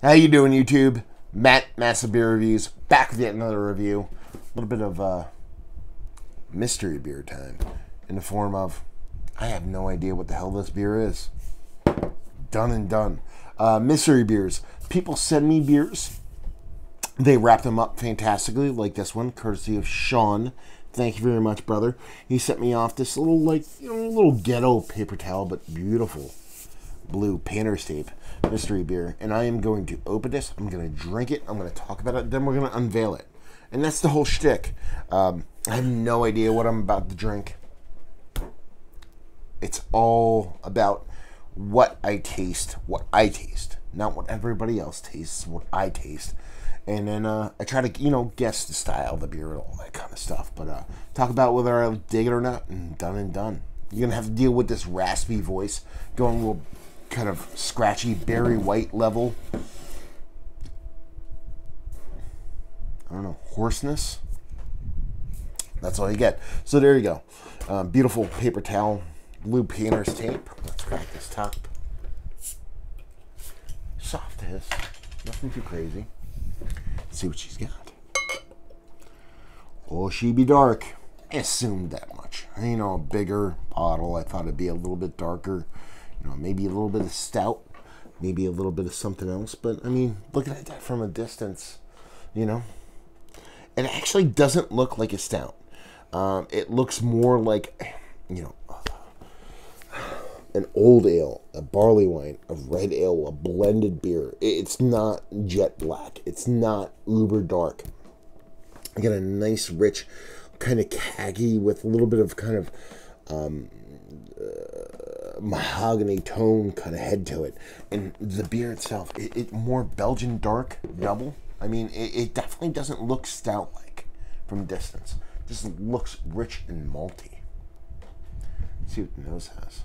How you doing, YouTube? Matt, Massive Beer Reviews, back with yet another review. A little bit of mystery beer time in the form of, I have no idea what the hell this beer is. Done and done. Mystery beers. People send me beers. They wrap them up fantastically, like this one, courtesy of Sean. Thank you very much, brother. He sent me off this little, little ghetto paper towel, but beautiful blue painter's tape mystery beer, and I am going to open this. I'm going to drink it. I'm going to talk about it. Then we're going to unveil it, and that's the whole shtick. I have no idea what I'm about to drink. It's all about what I taste, not what everybody else tastes. What I taste, and then I try to guess the style of the beer and all that kind of stuff. But talk about whether I dig it or not, and done and done. You're gonna have to deal with this raspy voice going a little kind of scratchy Barry White level. I don't know, hoarseness. That's all you get. So there you go. Beautiful paper towel, blue painter's tape. Let's crack this top. Soft as, nothing too crazy. Let's see what she's got. Oh, she be dark. I assumed that much. A bigger bottle. I thought it'd be a little bit darker. Maybe a little bit of stout, maybe a little bit of something else. But, I mean, looking at that from a distance, it actually doesn't look like a stout. It looks more like, an old ale, a barley wine, a red ale, a blended beer. It's not jet black. It's not uber dark. I got a nice, rich, kind of khaki with a little bit of kind of mahogany tone kind of head to it, and the beer itself, it more Belgian dark double. I mean, it definitely doesn't look stout like from a distance. It just looks rich and malty. Let's see what the nose has.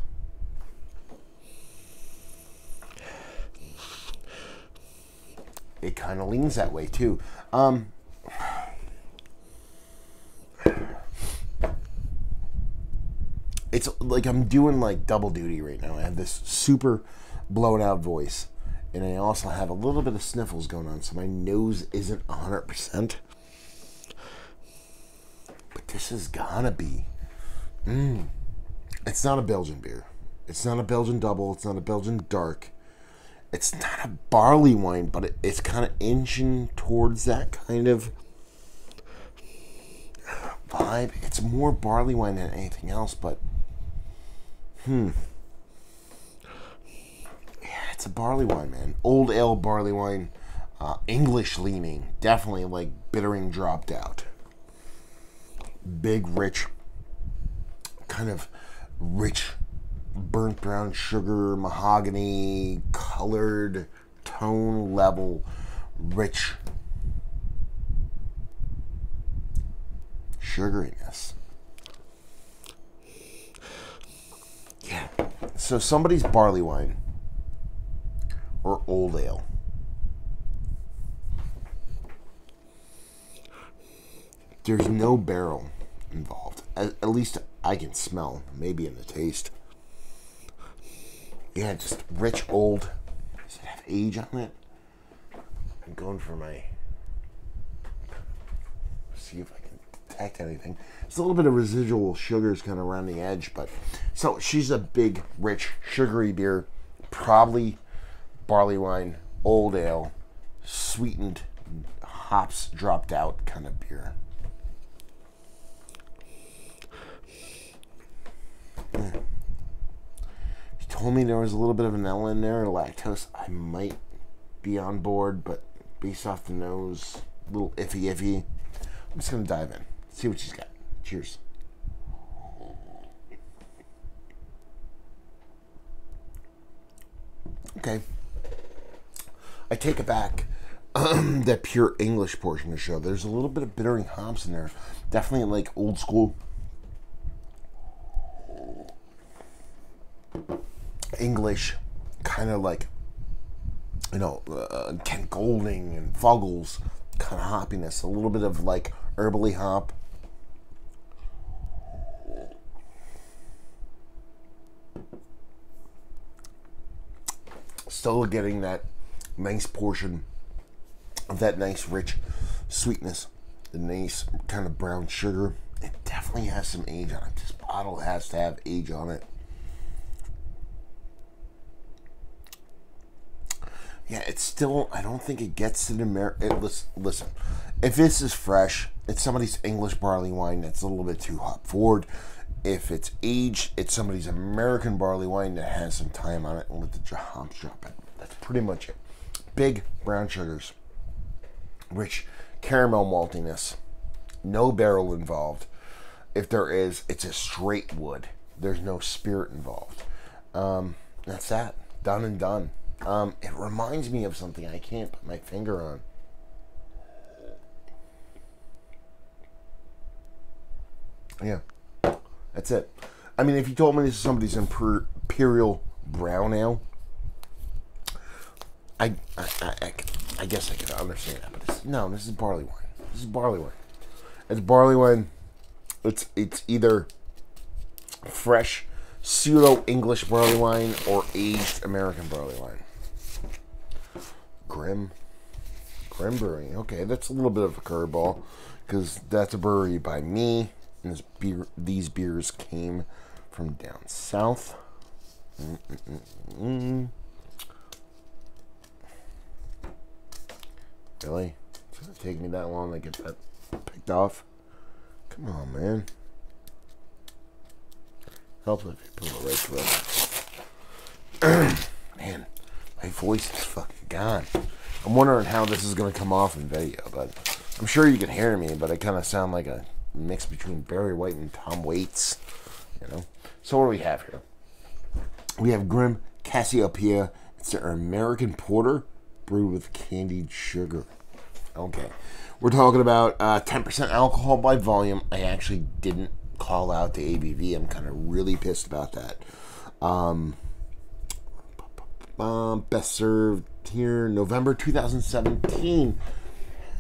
It kind of leans that way too. It's like I'm doing like double duty right now. I have this super blown out voice, and I also have a little bit of sniffles going on, so my nose isn't 100%. But this is gonna be. It's not a Belgian beer. It's not a Belgian double. It's not a Belgian dark. It's not a barley wine, but it's kind of inching towards that kind of vibe. It's more barley wine than anything else, but yeah, it's a barley wine, man. Old ale barley wine, English leaning, definitely like bittering dropped out. Big, rich, kind of rich, burnt brown sugar, mahogany, colored, tone level, rich sugariness. Yeah. So somebody's barley wine or old ale. There's no barrel involved. At least I can smell, maybe in the taste. Yeah, just rich old. Does it have age on it? I'm going for my. See if I can detect anything. There's a little bit of residual sugars kind of around the edge, but so she's a big, rich, sugary beer, probably barley wine, old ale, sweetened, hops dropped out kind of beer. He told me there was a little bit of vanilla in there, lactose. I might be on board, but based off the nose, a little iffy. I'm just gonna dive in, see what she's got. Cheers. Okay. I take it back. That pure English portion of the show. There's a little bit of bittering hops in there. Definitely like old school English, kind of like, Kent Golding and Fuggles kind of hoppiness. A little bit of like herbally hop. Still getting that nice portion of that nice rich sweetness, the nice kind of brown sugar. It definitely has some age on it. This bottle has to have age on it. Yeah, it's still, I don't think it gets to the listen, if this is fresh, it's somebody's English barley wine that's a little bit too hop forward. If it's aged, it's somebody's American barley wine that has some time on it and let the hops drop it. That's pretty much it. Big brown sugars, rich caramel maltiness, no barrel involved. If there is, it's a straight wood. There's no spirit involved. That's that. Done and done. It reminds me of something I can't put my finger on. Yeah, that's it. I mean, if you told me this is somebody's Imperial Brown Ale, I guess I could understand that. But this is barley wine. This is barley wine. It's barley wine. It's either fresh pseudo English barley wine or aged American barley wine. Grimm Brewing. Okay, that's a little bit of a curveball because that's a brewery by me, and these beers came from down south. Really? It's gonna take me that long to get that picked off? Come on, man. Help if you pull it right through. Man, my voice is fucking gone. I'm wondering how this is going to come off in video, but I'm sure you can hear me, but I kind of sound like a mix between Barry White and Tom Waits, you know? So what do we have here? We have Grimm Cassiopeia. It's their American Porter brewed with candied sugar. Okay. We're talking about 10% alcohol by volume. I actually didn't call out the ABV. I'm kind of really pissed about that. Best served here November 2017.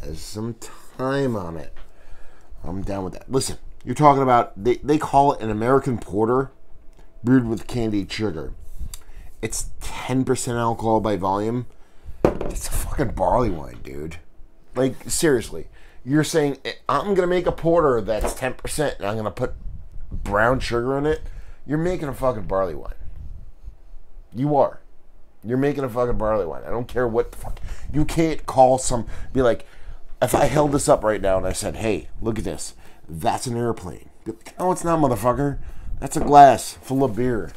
Has some time on it. I'm down with that. Listen, you're talking about, they call it an American Porter brewed with candied sugar. It's 10% alcohol by volume. It's a fucking barley wine, dude. Like, seriously. You're saying, I'm going to make a porter that's 10% and I'm going to put brown sugar in it? You're making a fucking barley wine. You are. You're making a fucking barley wine. I don't care what the fuck. You can't be like, if I held this up right now and I said, hey, look at this. That's an airplane. No, it's not, motherfucker. That's a glass full of beer.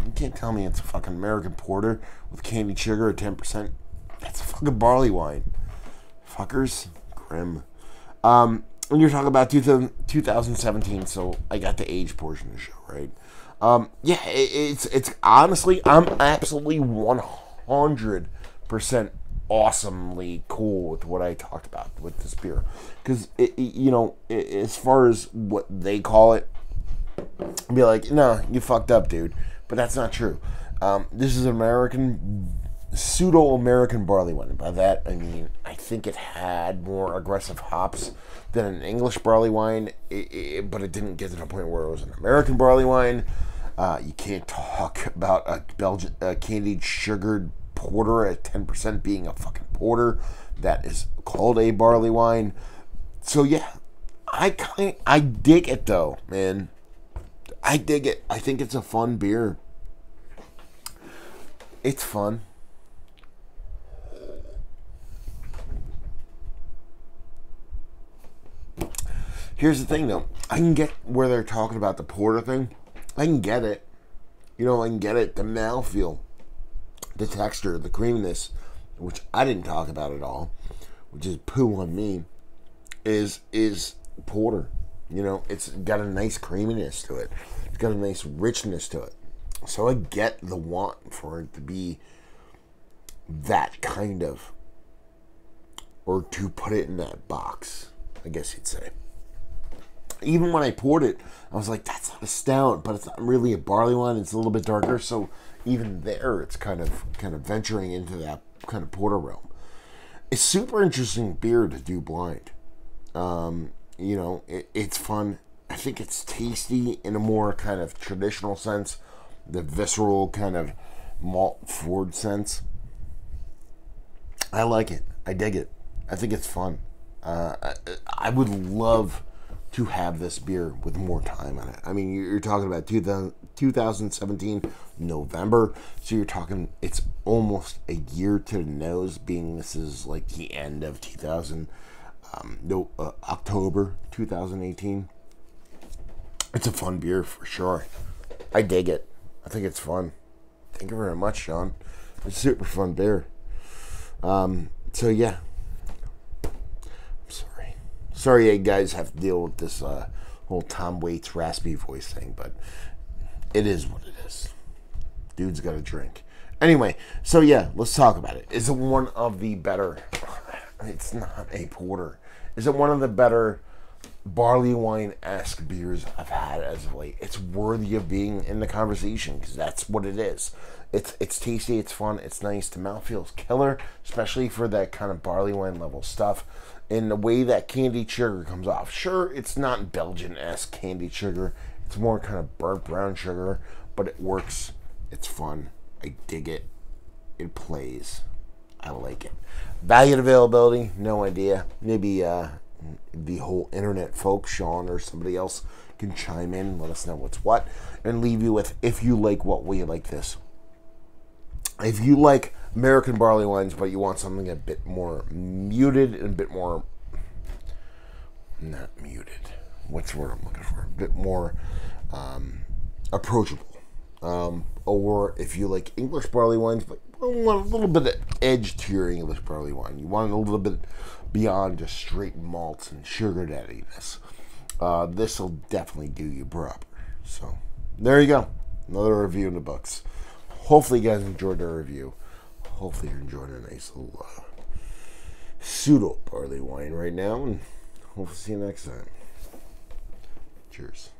You can't tell me it's a fucking American Porter with candied sugar at 10%. That's a fucking barley wine. Fuckers. Grim. And you're talking about 2017, so I got the age portion of the show, right? Yeah, it's honestly, I'm absolutely 100% awesomely cool with what I talked about with this beer. Because, as far as what they call it, I'd be like, no, you fucked up, dude. But that's not true. This is an pseudo-American barley wine. And by that, I mean, I think it had more aggressive hops than an English barley wine, but it didn't get to the point where it was an American barley wine. You can't talk about a candied sugared porter at 10% being a fucking porter. That is called a barley wine. So yeah, I dig it though, man. I dig it. I think it's a fun beer. It's fun. Here's the thing, though. I can get where they're talking about the porter thing. I can get it. I can get it. The mouthfeel, the texture, the creaminess, which I didn't talk about at all, which is poo on me, is porter. It's got a nice creaminess to it. It's got a nice richness to it. So I get the want for it to be that kind of, or to put it in that box, I guess you'd say. Even when I poured it, I was like, that's not a stout, but it's not really a barley wine. It's a little bit darker, so even there, it's kind of venturing into that kind of porter realm. It's super interesting beer to do blind. It's fun. I think it's tasty in a more kind of traditional sense, the visceral kind of malt forward sense. I like it. I dig it. I think it's fun. I would love to have this beer with more time on it. I mean, you're talking about 2017 November, so you're talking it's almost a year to the nose. Being this is like the end of October 2018. It's a fun beer for sure. I dig it. I think it's fun. Thank you very much, Sean. It's a super fun beer. So yeah. Sorry you guys have to deal with this whole Tom Waits raspy voice thing, but it is what it is. Dude's got a drink. Anyway, so yeah, let's talk about it. Is it one of the better... It's not a porter. Is it one of the better barley wine-esque beers I've had as of late? It's worthy of being in the conversation because that's what it is. It's tasty, it's fun, it's nice. The mouthfeel's killer, especially for that kind of barley wine level stuff. And the way that candied sugar comes off. Sure, it's not Belgian-esque candied sugar. It's more kind of burnt brown sugar, but it works. It's fun. I dig it. It plays. I like it. Value and availability, no idea. Maybe the whole internet folks, Sean or somebody else, can chime in, let us know what's what, and leave you with, if you like what, will you like this? If you like American barley wines, but you want something a bit more muted and a bit more, not muted, what's the word I'm looking for? A bit more approachable. Or if you like English barley wines, but you want a little bit of edge to your English barley wine, you want it a little bit beyond just straight malts and sugar daddiness, this will definitely do you proper. So there you go, another review in the books. Hopefully you guys enjoyed our review. Hopefully you're enjoying a nice little pseudo barley wine right now, and hopefully see you next time. Cheers.